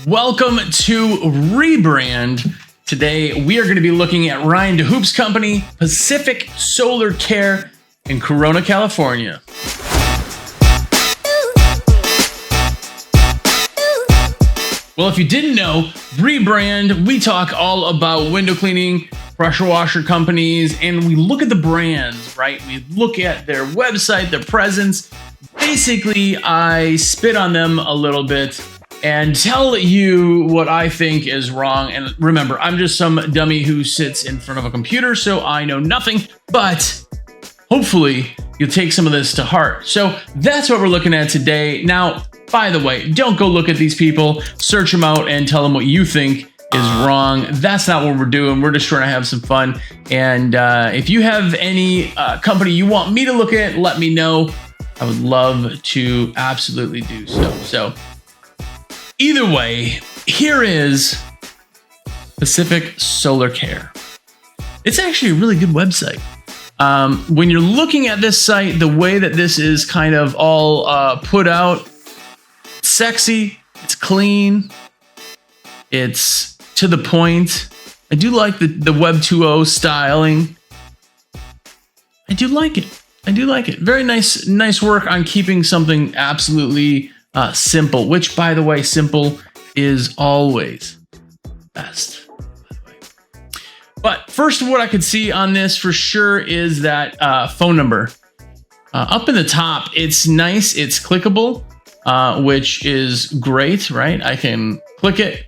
Welcome to Rebrand. Today we are going to be looking at Ryan DeHoop's company, Pacific Solar Care in Corona, California. Well, if you didn't know, Rebrand, we talk all about window cleaning, pressure washer companies, and we look at the brands, right? We look at their website, their presence. Basically, I spit on them a little bit and tell you what I think is wrong. And remember, I'm just some dummy who sits in front of a computer, so I know nothing, but hopefully you'll take some of this to heart. So that's what we're looking at today. Now, by the way, don't go look at these people, search them out and tell them what you think is wrong. That's not what we're doing. We're just trying to have some fun. And if you have any company you want me to look at, let me know. I would love to absolutely do so. So either way, here is Pacific Solar Care. It's actually a really good website. When you're looking at this site, the way that this is kind of all put out, it's sexy, it's clean, it's to the point. I do like the Web 2.0 styling. I do like it. Very nice work on keeping something absolutely simple, which, by the way, simple is always best, by the way. But first, what I could see on this for sure is that phone number. Up in the top, it's nice, it's clickable, which is great, right? I can click it.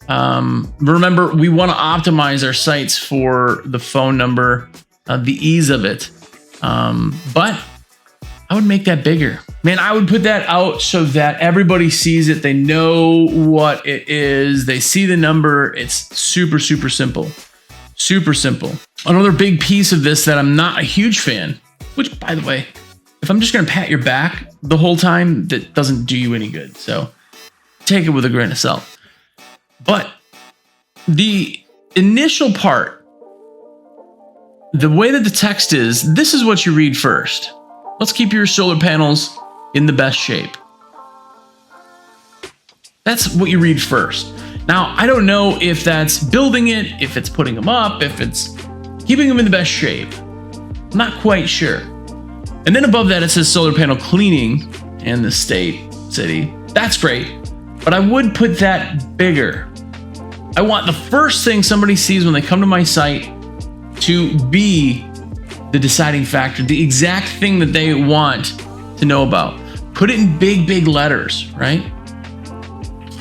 Remember, we want to optimize our sites for the phone number, the ease of it. But I would make that bigger. Man, I would put that out so that everybody sees it. They know what it is. They see the number. It's super, super simple. Super simple. Another big piece of this that I'm not a huge fan, which, by the way, if I'm just going to pat your back the whole time, that doesn't do you any good. So take it with a grain of salt. But the initial part, the way that the text is, this is what you read first. Let's keep your solar panels in the best shape. That's what you read first. Now, I don't know if that's building it, if it's putting them up, if it's keeping them in the best shape. I'm not quite sure. And then above that, it says solar panel cleaning and the city. That's great, but I would put that bigger. I want the first thing somebody sees when they come to my site to be the deciding factor, the exact thing that they want to know about. Put it in big letters, right?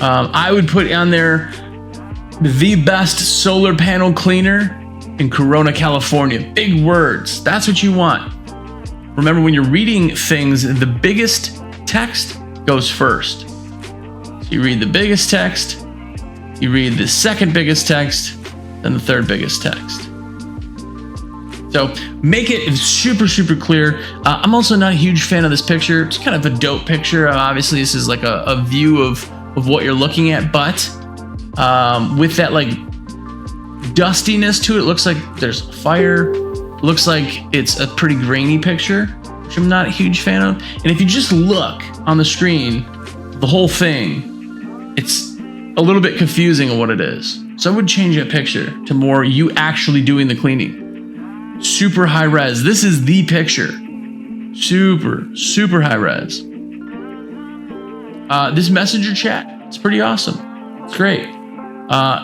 I would put on there the best solar panel cleaner in Corona, California. Big words. That's what you want. Remember, when you're reading things, the biggest text goes first. So you read the biggest text, you read the second biggest text, then the third biggest text. So make it super, super clear. I'm also not a huge fan of this picture. It's kind of a dope picture. Obviously, this is like a view of what you're looking at, but with that like dustiness to it, looks like there's a fire. Looks like it's a pretty grainy picture, which I'm not a huge fan of. And if you just look on the screen, the whole thing, it's a little bit confusing on what it is. So I would change that picture to more you actually doing the cleaning. Super high res. This is the picture. Super high res. This messenger chat, it's pretty awesome. It's great.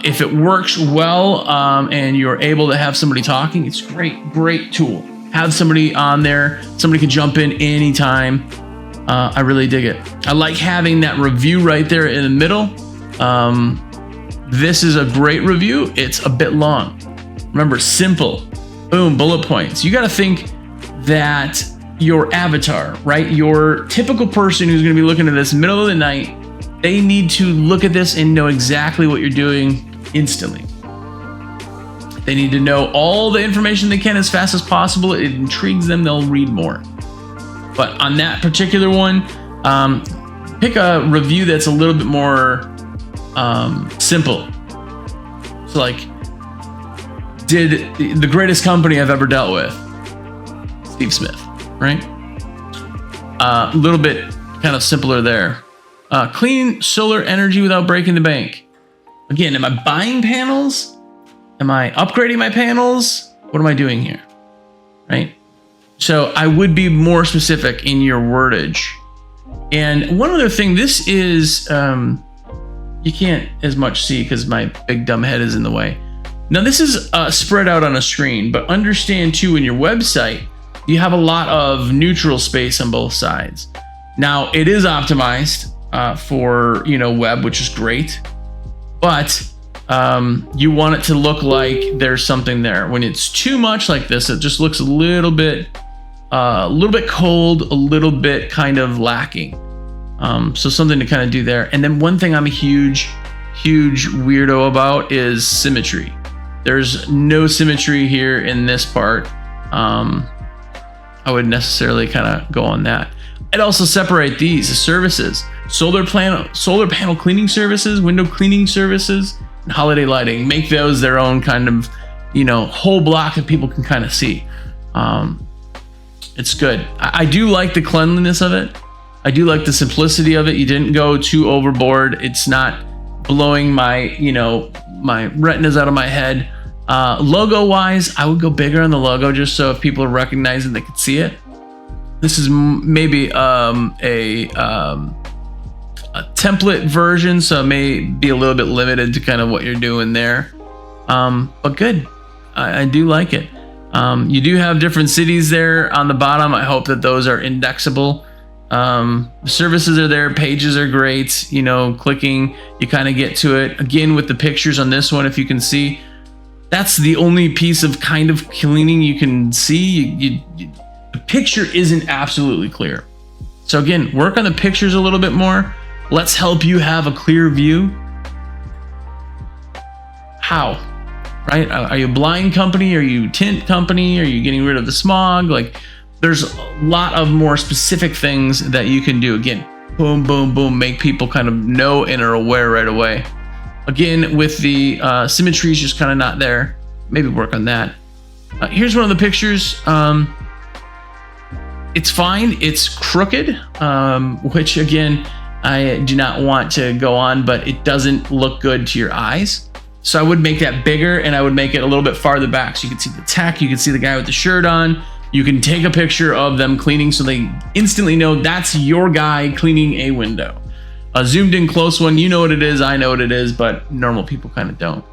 If it works well and you're able to have somebody talking, it's great tool. Have somebody on there. Somebody can jump in anytime. I really dig it. I like having that review right there in the middle. This is a great review. It's a bit long. Remember, simple. Boom, bullet points. You got to think that your avatar, right? Your typical person who's going to be looking at this middle of the night, they need to look at this and know exactly what you're doing instantly. They need to know all the information they can as fast as possible. It intrigues them. They'll read more. But on that particular one, pick a review that's a little bit more simple. So like, did the greatest company I've ever dealt with, Steve Smith, right? A little bit kind of simpler there. Clean solar energy without breaking the bank. Again, am I buying panels? Am I upgrading my panels? What am I doing here? Right? So I would be more specific in your wordage. And one other thing, this is, you can't as much see because my big dumb head is in the way. Now this is spread out on a screen, but understand too, in your website, you have a lot of neutral space on both sides. Now it is optimized for, web, which is great, but you want it to look like there's something there. When it's too much like this, it just looks a little bit cold, a little bit kind of lacking. So something to kind of do there. And then one thing I'm a huge weirdo about is symmetry. There's no symmetry here in this part. I would necessarily kind of go on that. I'd also separate these services: solar panel cleaning services, window cleaning services, and holiday lighting. Make those their own kind of, whole block that people can kind of see. It's good. I do like the cleanliness of it. I do like the simplicity of it. You didn't go too overboard. It's not blowing my, my retinas out of my head. Logo wise, I would go bigger on the logo just so if people are recognizing, they could see it. This is maybe a template version, so it may be a little bit limited to kind of what you're doing there. But good. I do like it. You do have different cities there on the bottom. I hope that those are indexable. Services are there. Pages are great. Clicking, you kind of get to it. Again, with the pictures on this one, if you can see, that's the only piece of kind of cleaning you can see. The picture isn't absolutely clear. So again, work on the pictures a little bit more. Let's help you have a clear view. How? Right? Are you a blind company? Are you a tint company? Are you getting rid of the smog? Like, there's a lot of more specific things that you can do. Again, boom, boom, boom, make people kind of know and are aware right away. Again, with the symmetry is just kind of not there. Maybe work on that. Here's one of the pictures. It's fine. It's crooked, which again, I do not want to go on, but it doesn't look good to your eyes. So I would make that bigger, and I would make it a little bit farther back so you can see the tech, you can see the guy with the shirt on. You can take a picture of them cleaning so they instantly know that's your guy cleaning a window. A zoomed in close one, you know what it is, I know what it is, but normal people kind of don't.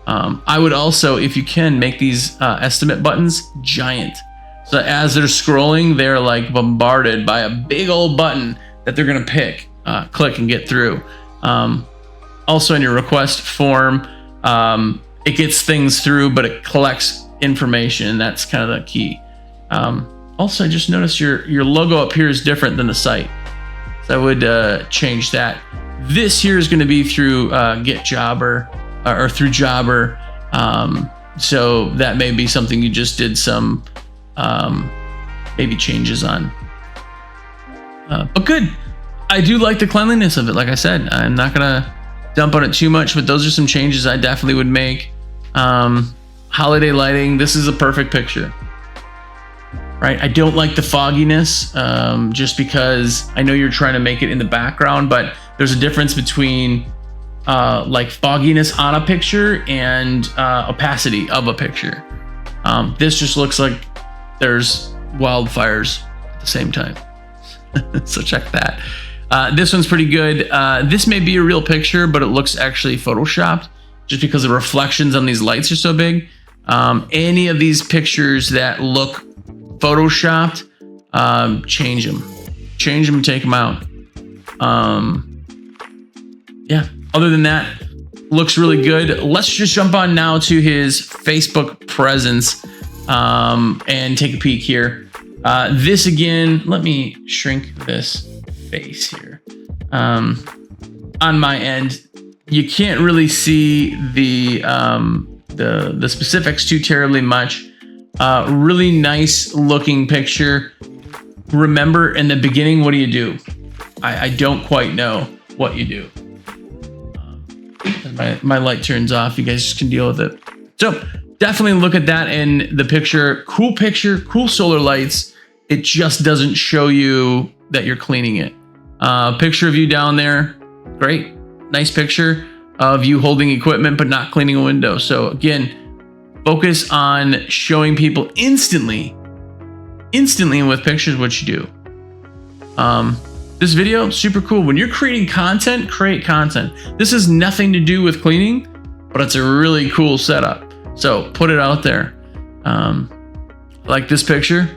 I would also, if you can, make these estimate buttons giant. So as they're scrolling, they're like bombarded by a big old button that they're gonna pick, click and get through. Also in your request form, it gets things through, but it collects information, and that's kind of the key. Also, I just noticed your logo up here is different than the site. So I would change that. This here is gonna be through GetJobber, or through Jobber. So that may be something you just did some maybe changes on. But good. I do like the cleanliness of it. Like I said, I'm not gonna dump on it too much, but those are some changes I definitely would make. Holiday lighting, this is a perfect picture, right? I don't like the fogginess, just because I know you're trying to make it in the background, but there's a difference between like fogginess on a picture and opacity of a picture. This just looks like there's wildfires at the same time. So check that. This one's pretty good. This may be a real picture, but it looks actually photoshopped just because the reflections on these lights are so big. Any of these pictures that look photoshopped, change them and take them out. Yeah, other than that, looks really good. Let's just jump on now to his Facebook presence and take a peek here. This again, let me shrink this face here. On my end, you can't really see the specifics too terribly much. Really nice looking picture. Remember, in the beginning, what do you do? I don't quite know what you do. My light turns off. You guys just can deal with it. So definitely look at that in the picture. Cool picture, cool solar lights. It just doesn't show you that you're cleaning it. Picture of you down there. Great. Nice picture of you holding equipment but not cleaning a window. So again, focus on showing people instantly and with pictures what you do. This video, super cool. When you're creating content, create content. This has nothing to do with cleaning, but it's a really cool setup. So put it out there. Like this picture.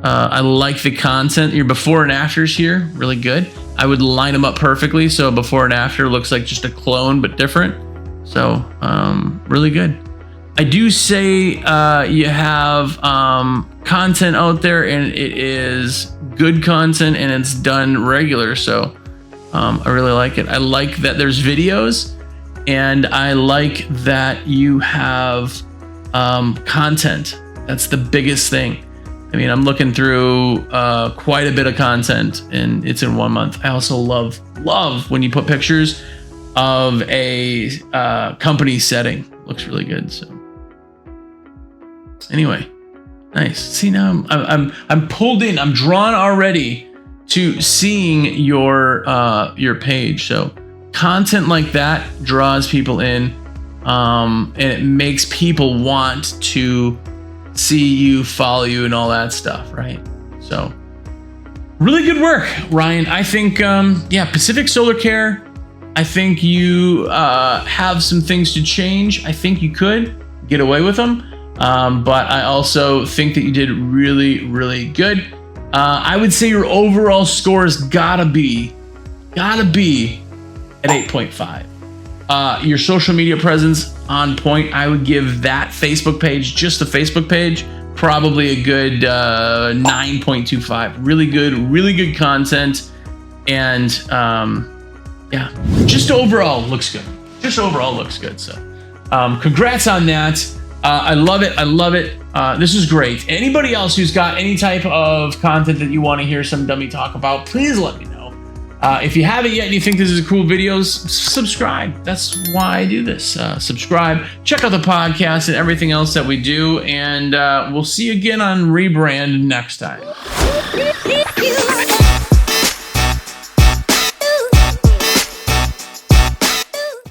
I like the content. Your before and afters here, really good. I would line them up perfectly so before and after looks like just a clone but different. So really good. I do say you have content out there, and it is good content and it's done regular. So I really like it. I like that there's videos, and I like that you have content. That's the biggest thing. I mean, I'm looking through quite a bit of content, and it's in 1 month. I also love when you put pictures of a company setting. Looks really good. So anyway, nice. See, now I'm pulled in. I'm drawn already to seeing your page. So content like that draws people in, and it makes people want to see you, follow you, and all that stuff, right? So really good work, Ryan. I think Pacific Solar Care, I think you have some things to change. I think you could get away with them, but I also think that you did really, really good. I would say your overall score has gotta be at 8.5. Your social media presence on point. I would give that Facebook page, just the Facebook page, probably a good 9.25. Really good content, and just overall looks good. So congrats on that. I love it. This is great. Anybody else who's got any type of content that you want to hear some dummy talk about, please let me know. If you haven't yet and you think this is a cool videos, subscribe. That's why I do this. Subscribe, check out the podcast and everything else that we do, and we'll see you again on Rebrand next time.